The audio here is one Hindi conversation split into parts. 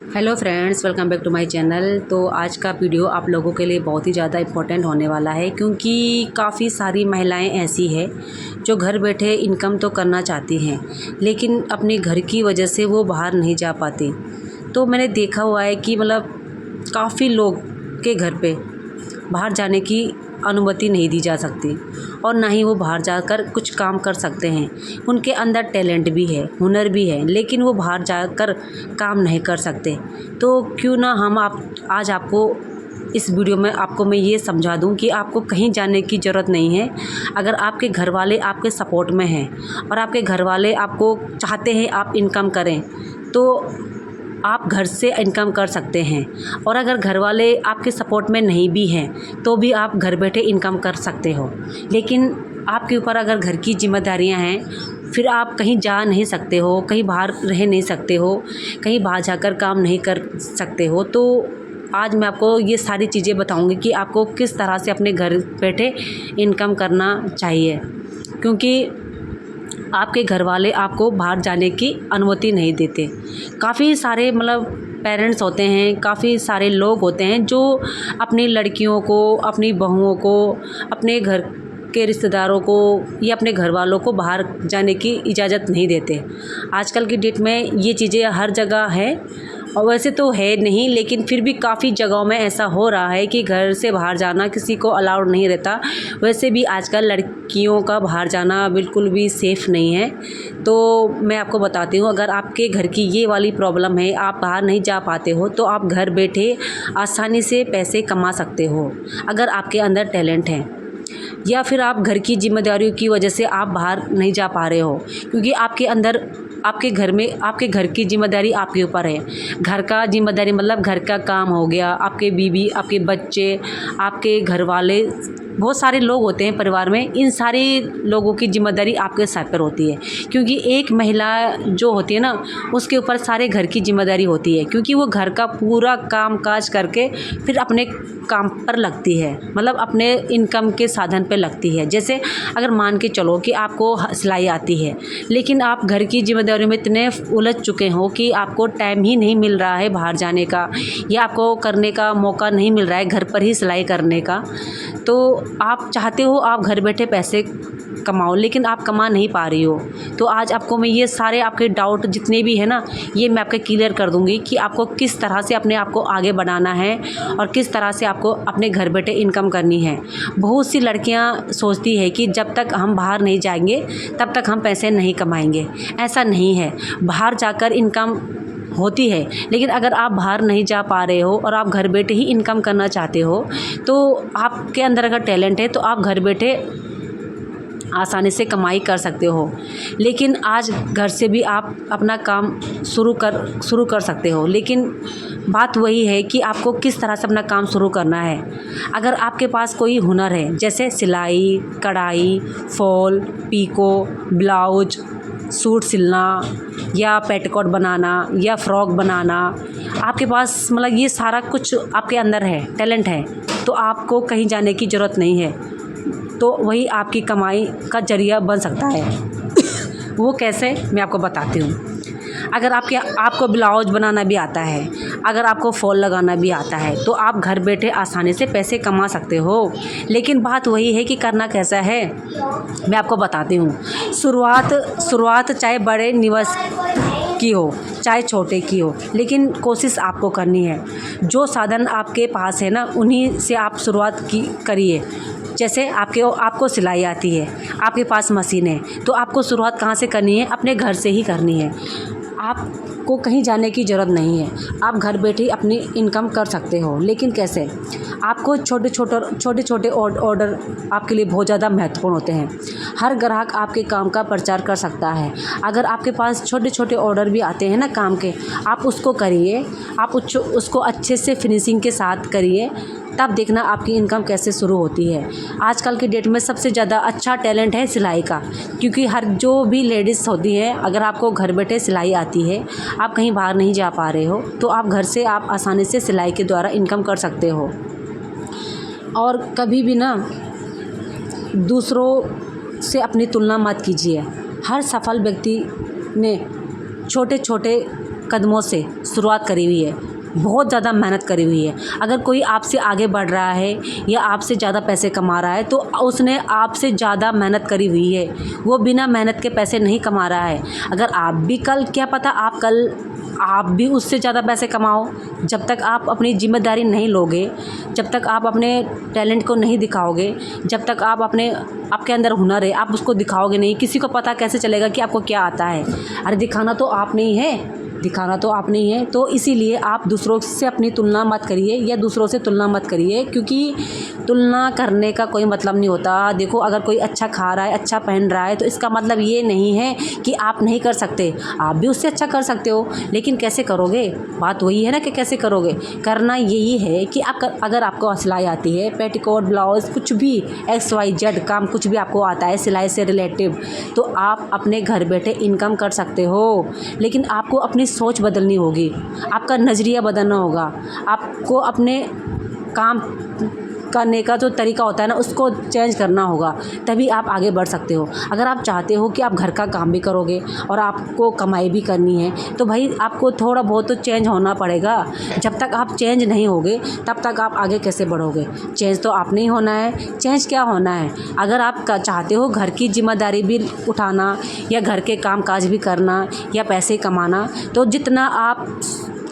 Hello friends, welcome back to my channel. तो आज का वीडियो आप लोगों के लिए बहुत ही ज़्यादा इम्पोर्टेंट होने वाला है, क्योंकि काफ़ी सारी महिलाएं ऐसी है जो घर बैठे इनकम तो करना चाहती हैं, लेकिन अपने घर की वजह से वो बाहर नहीं जा पाती। तो मैंने देखा हुआ है कि काफ़ी लोग के घर पे बाहर जाने की अनुमति नहीं दी जा सकती और ना ही वो बाहर जाकर कुछ काम कर सकते हैं। उनके अंदर टैलेंट भी है, हुनर भी है, लेकिन वो बाहर जाकर काम नहीं कर सकते। तो क्यों ना हम आज आपको इस वीडियो में आपको मैं ये समझा दूं कि आपको कहीं जाने की ज़रूरत नहीं है। अगर आपके घर वाले आपके सपोर्ट में हैं और आपके घर वाले आपको चाहते हैं आप इनकम करें, तो आप घर से इनकम कर सकते हैं। और अगर घर वाले आपके सपोर्ट में नहीं भी हैं तो भी आप घर बैठे इनकम कर सकते हो। लेकिन आपके ऊपर अगर घर की जिम्मेदारियां हैं, फिर आप कहीं जा नहीं सकते हो, कहीं बाहर रह नहीं सकते हो, कहीं बाहर जाकर काम नहीं कर सकते हो। तो आज मैं आपको ये सारी चीज़ें बताऊंगी कि आपको किस तरह से अपने घर बैठे इनकम करना चाहिए, क्योंकि आपके घर वाले आपको बाहर जाने की अनुमति नहीं देते। काफ़ी सारे पेरेंट्स होते हैं, काफ़ी सारे लोग होते हैं जो अपनी लड़कियों को, अपनी बहुओं को, अपने घर के रिश्तेदारों को या अपने घर वालों को बाहर जाने की इजाज़त नहीं देते। आजकल की डेट में ये चीज़ें हर जगह है, और वैसे तो है नहीं, लेकिन फिर भी काफ़ी जगहों में ऐसा हो रहा है कि घर से बाहर जाना किसी को अलाउड नहीं रहता। वैसे भी आजकल लड़कियों का बाहर जाना बिल्कुल भी सेफ़ नहीं है। तो मैं आपको बताती हूँ, अगर आपके घर की ये वाली प्रॉब्लम है, आप बाहर नहीं जा पाते हो, तो आप घर बैठे आसानी से पैसे कमा सकते हो अगर आपके अंदर टैलेंट है। या फिर आप घर की जिम्मेदारियों की वजह से आप बाहर नहीं जा पा रहे हो, क्योंकि आपके अंदर, आपके घर में, आपके घर की जिम्मेदारी आपके ऊपर है। घर का जिम्मेदारी घर का काम हो गया, आपके बीवी, आपके बच्चे, आपके घर वाले, बहुत सारे लोग होते हैं परिवार में। इन सारे लोगों की जिम्मेदारी आपके सर पर होती है, क्योंकि एक महिला जो होती है ना, उसके ऊपर सारे घर की जिम्मेदारी होती है, क्योंकि वो घर का पूरा काम काज करके फिर अपने काम पर लगती है, अपने इनकम के साधन पर लगती है। जैसे अगर मान के चलो कि आपको सिलाई आती है, लेकिन आप घर की जिम्मेदारियों में इतने उलझ चुके हो कि आपको टाइम ही नहीं मिल रहा है बाहर जाने का, या आपको करने का मौका नहीं मिल रहा है घर पर ही सिलाई करने का। तो आप चाहते हो आप घर बैठे पैसे कमाओ, लेकिन आप कमा नहीं पा रही हो। तो आज आपको मैं ये सारे आपके डाउट जितने भी है ना, ये मैं आपके क्लियर कर दूंगी कि आपको किस तरह से अपने आप को आगे बढ़ाना है और किस तरह से आपको अपने घर बैठे इनकम करनी है। बहुत सी लड़कियां सोचती है कि जब तक हम बाहर नहीं जाएंगे तब तक हम पैसे नहीं कमाएंगे। ऐसा नहीं है, बाहर जाकर इनकम होती है, लेकिन अगर आप बाहर नहीं जा पा रहे हो और आप घर बैठे ही इनकम करना चाहते हो, तो आपके अंदर अगर टैलेंट है तो आप घर बैठे आसानी से कमाई कर सकते हो। लेकिन आज घर से भी आप अपना काम शुरू कर सकते हो, लेकिन बात वही है कि आपको किस तरह से अपना काम शुरू करना है। अगर आपके पास कोई हुनर है, जैसे सिलाई, कढ़ाई, फॉल, पीको, ब्लाउज, सूट सिलना, या पेटीकोट बनाना, या फ्रॉक बनाना, आपके पास ये सारा कुछ आपके अंदर है, टैलेंट है, तो आपको कहीं जाने की ज़रूरत नहीं है। तो वही आपकी कमाई का ज़रिया बन सकता है। वो कैसे, मैं आपको बताती हूँ। अगर आपको ब्लाउज बनाना भी आता है, अगर आपको फॉल लगाना भी आता है, तो आप घर बैठे आसानी से पैसे कमा सकते हो। लेकिन बात वही है कि करना कैसा है, मैं आपको बताती हूँ। शुरुआत चाहे बड़े निवेश की हो चाहे छोटे की हो, लेकिन कोशिश आपको करनी है। जो साधन आपके पास है ना, उन्हीं से आप शुरुआत करिए। जैसे आपको सिलाई आती है, आपके पास मशीन है, तो आपको शुरुआत कहाँ से करनी है, अपने घर से ही करनी है। आपको कहीं जाने की ज़रूरत नहीं है, आप घर बैठे अपनी इनकम कर सकते हो। लेकिन कैसे, आपको छोटे छोटे ऑर्डर आपके लिए बहुत ज़्यादा महत्वपूर्ण होते हैं। हर ग्राहक आपके काम का प्रचार कर सकता है। अगर आपके पास छोटे छोटे ऑर्डर भी आते हैं ना काम के, आप उसको करिए, आप उसको अच्छे से फिनिशिंग के साथ करिए, तब देखना आपकी इनकम कैसे शुरू होती है। आजकल की डेट में सबसे ज़्यादा अच्छा टैलेंट है सिलाई का, क्योंकि हर जो भी लेडीज़ होती है, अगर आपको घर बैठे सिलाई आती है, आप कहीं बाहर नहीं जा पा रहे हो, तो आप घर से आप आसानी से सिलाई के द्वारा इनकम कर सकते हो। और कभी भी ना दूसरों से अपनी तुलना मत कीजिए। हर सफल व्यक्ति ने छोटे छोटे कदमों से शुरुआत करी हुई है, बहुत ज़्यादा मेहनत करी हुई है। अगर कोई आपसे आगे बढ़ रहा है या आपसे ज़्यादा पैसे कमा रहा है तो उसने आपसे ज़्यादा मेहनत करी हुई है, वो बिना मेहनत के पैसे नहीं कमा रहा है। अगर आप भी कल, क्या पता आप भी उससे ज़्यादा पैसे कमाओ। जब तक आप अपनी ज़िम्मेदारी नहीं लोगे, जब तक आप अपने टैलेंट को नहीं दिखाओगे, जब तक आपके अंदर हुनर है आप उसको दिखाओगे नहीं, किसी को पता कैसे चलेगा कि आपको क्या आता है? अरे दिखाना तो आप नहीं है, दिखाना तो आप नहीं है। तो इसीलिए आप दूसरों से अपनी तुलना मत करिए या दूसरों से तुलना मत करिए, क्योंकि तुलना करने का कोई मतलब नहीं होता। देखो, अगर कोई अच्छा खा रहा है, अच्छा पहन रहा है, तो इसका मतलब ये नहीं है कि आप नहीं कर सकते, आप भी उससे अच्छा कर सकते हो। लेकिन कैसे करोगे? बात वही है ना कि कैसे करोगे। करना यही है कि अगर आपको सिलाई आती है, पेटीकोट, ब्लाउज़, कुछ भी XYZ काम कुछ भी आपको आता है सिलाई से रिलेटिव, तो आप अपने घर बैठे इनकम कर सकते हो। लेकिन आपको अपनी सोच बदलनी होगी, आपका नज़रिया बदलना होगा, आपको अपने काम करने का जो तरीका होता है ना उसको चेंज करना होगा, तभी आप आगे बढ़ सकते हो। अगर आप चाहते हो कि आप घर का काम भी करोगे और आपको कमाई भी करनी है, तो भाई आपको थोड़ा बहुत तो चेंज होना पड़ेगा। जब तक आप चेंज नहीं होगे तब तक आप आगे कैसे बढ़ोगे? चेंज तो आपने ही होना है। चेंज क्या होना है? अगर आप चाहते हो घर की जिम्मेदारी भी उठाना या घर के काम काज भी करना या पैसे कमाना, तो जितना आप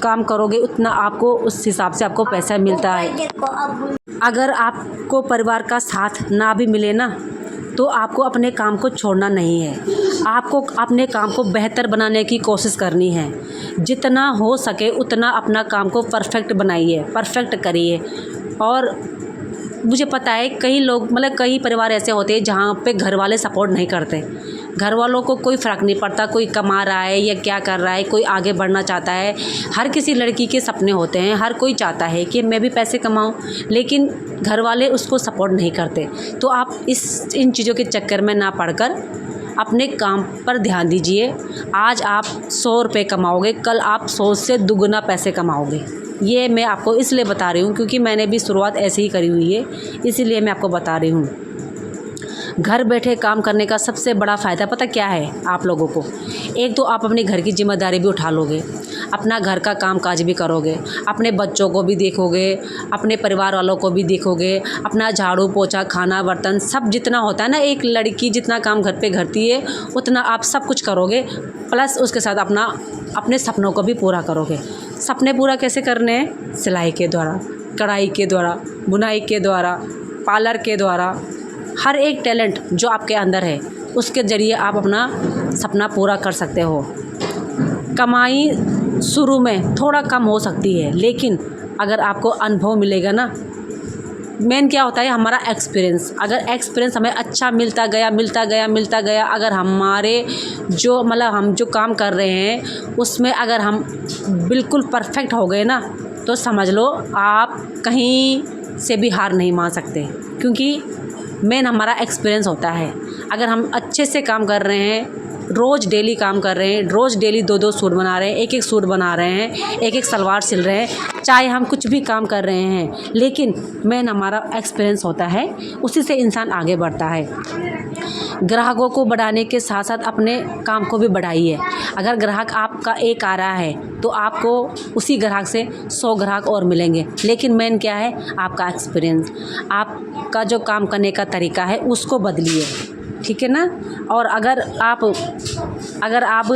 काम करोगे उतना आपको उस हिसाब से आपको पैसा मिलता है। अगर आपको परिवार का साथ ना भी मिले ना, तो आपको अपने काम को छोड़ना नहीं है, आपको अपने काम को बेहतर बनाने की कोशिश करनी है। जितना हो सके उतना अपना काम को परफेक्ट बनाइए, परफेक्ट करिए। और मुझे पता है कई परिवार ऐसे होते हैं जहाँ पे घर वाले सपोर्ट नहीं करते। घर वालों को कोई फ़र्क नहीं पड़ता कोई कमा रहा है या क्या कर रहा है, कोई आगे बढ़ना चाहता है। हर किसी लड़की के सपने होते हैं, हर कोई चाहता है कि मैं भी पैसे कमाऊं, लेकिन घर वाले उसको सपोर्ट नहीं करते। तो आप इन चीज़ों के चक्कर में ना पड़कर अपने काम पर ध्यान दीजिए। आज आप 100 रुपये कमाओगे, कल आप 100 से दुगना पैसे कमाओगे। ये मैं आपको इसलिए बता रही हूँ क्योंकि मैंने भी शुरुआत ऐसे ही करी हुई है, इसीलिए मैं आपको बता रही हूँ। घर बैठे काम करने का सबसे बड़ा फ़ायदा पता क्या है आप लोगों को? एक तो आप अपने घर की जिम्मेदारी भी उठा लोगे, अपना घर का काम काज भी करोगे, अपने बच्चों को भी देखोगे, अपने परिवार वालों को भी देखोगे, अपना झाड़ू पोछा खाना बर्तन सब जितना होता है ना, एक लड़की जितना काम घर पे करती है उतना आप सब कुछ करोगे। प्लस उसके साथ अपने सपनों को भी पूरा करोगे। सपने पूरा कैसे करने हैं? सिलाई के द्वारा, कढ़ाई के द्वारा, बुनाई के द्वारा, पार्लर के द्वारा। हर एक टैलेंट जो आपके अंदर है उसके ज़रिए आप अपना सपना पूरा कर सकते हो। कमाई शुरू में थोड़ा कम हो सकती है, लेकिन अगर आपको अनुभव मिलेगा ना, मेन क्या होता है हमारा एक्सपीरियंस। अगर एक्सपीरियंस हमें अच्छा मिलता गया, अगर हमारे हम जो काम कर रहे हैं उसमें अगर हम बिल्कुल परफेक्ट हो गए ना, तो समझ लो आप कहीं से भी हार नहीं मान सकते, क्योंकि मेन हमारा एक्सपीरियंस होता है। अगर हम अच्छे से काम कर रहे हैं, रोज़ डेली काम कर रहे हैं, रोज़ डेली 2-2 सूट बना रहे हैं, एक-एक सूट बना रहे हैं, एक-एक सलवार सिल रहे हैं, चाहे हम कुछ भी काम कर रहे हैं, लेकिन मेन हमारा एक्सपीरियंस होता है, उसी से इंसान आगे बढ़ता है। ग्राहकों को बढ़ाने के साथ साथ अपने काम को भी बढ़ाइए। अगर ग्राहक आपका एक आ रहा है तो आपको उसी ग्राहक से 100 ग्राहक और मिलेंगे, लेकिन मेन क्या है? आपका एक्सपीरियंस, आपका जो काम करने का तरीका है उसको बदलिए, ठीक है ना। और अगर आप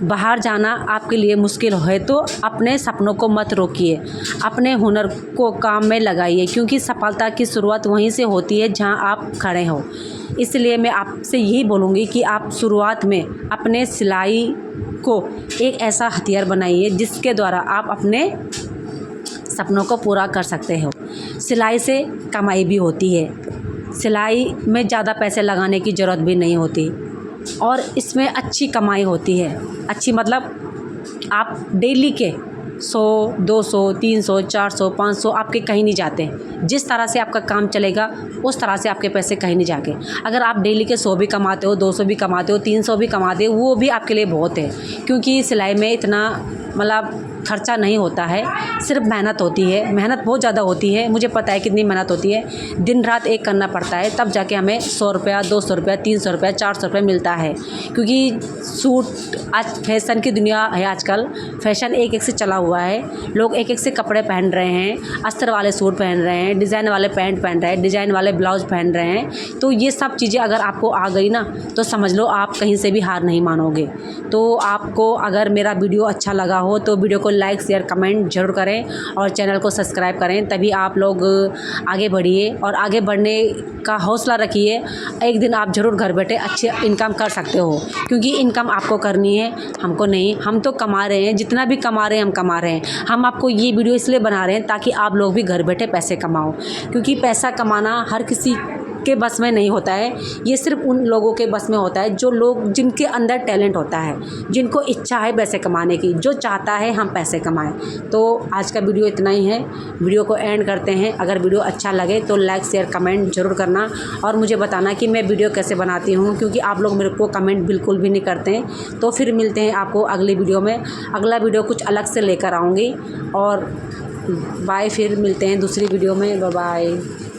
बाहर जाना आपके लिए मुश्किल है तो अपने सपनों को मत रोकिए, अपने हुनर को काम में लगाइए, क्योंकि सफलता की शुरुआत वहीं से होती है जहां आप खड़े हो। इसलिए मैं आपसे यही बोलूँगी कि आप शुरुआत में अपने सिलाई को एक ऐसा हथियार बनाइए जिसके द्वारा आप अपने सपनों को पूरा कर सकते हो। सिलाई से कमाई भी होती है, सिलाई में ज़्यादा पैसे लगाने की ज़रूरत भी नहीं होती और इसमें अच्छी कमाई होती है। अच्छी मतलब आप डेली के 100, 200, 300, 400, 500 आपके कहीं नहीं जाते। जिस तरह से आपका काम चलेगा उस तरह से आपके पैसे कहीं नहीं जाके। अगर आप डेली के 100 भी कमाते हो, 200 भी कमाते हो, 300 भी कमाते हो, वो भी आपके लिए बहुत है, क्योंकि सिलाई में इतना खर्चा नहीं होता है, सिर्फ मेहनत होती है। मेहनत बहुत ज़्यादा होती है, मुझे पता है कितनी मेहनत होती है। दिन रात एक करना पड़ता है, तब जाके हमें 100 रुपया, 200 रुपया, 300 रुपया, 400 रुपया मिलता है। क्योंकि सूट आज फैशन की दुनिया है, आजकल फैशन एक एक से चला हुआ है। लोग एक एक से कपड़े पहन रहे हैं, अस्तर वाले सूट पहन रहे हैं, डिज़ाइन वाले पैंट पहन रहे हैं, डिज़ाइन वाले ब्लाउज पहन रहे हैं। तो ये सब चीज़ें अगर आपको आ गई ना, तो समझ लो आप कहीं से भी हार नहीं मानोगे। तो आपको अगर मेरा वीडियो अच्छा लगा हो तो वीडियो को लाइक, शेयर, कमेंट ज़रूर करें और चैनल को सब्सक्राइब करें, तभी आप लोग आगे बढ़िए और आगे बढ़ने का हौसला रखिए। एक दिन आप ज़रूर घर बैठे अच्छी इनकम कर सकते हो, क्योंकि इनकम आपको करनी है, हमको नहीं। हम तो कमा रहे हैं, जितना भी कमा रहे हैं हम कमा रहे हैं। हम आपको ये वीडियो इसलिए बना रहे हैं ताकि आप लोग भी घर बैठे पैसे कमाओ, क्योंकि पैसा कमाना हर किसी के बस में नहीं होता है। ये सिर्फ उन लोगों के बस में होता है जो लोग, जिनके अंदर टैलेंट होता है, जिनको इच्छा है पैसे कमाने की, जो चाहता है हम पैसे कमाएं। तो आज का वीडियो इतना ही है, वीडियो को एंड करते हैं। अगर वीडियो अच्छा लगे तो लाइक, शेयर, कमेंट ज़रूर करना और मुझे बताना कि मैं वीडियो कैसे बनाती हूँ, क्योंकि आप लोग मेरे को कमेंट बिल्कुल भी नहीं करते हैं। तो फिर मिलते हैं आपको अगली वीडियो में। अगला वीडियो कुछ अलग से लेकर आऊँगी और बाय। फिर मिलते हैं दूसरी वीडियो में। Bye bye.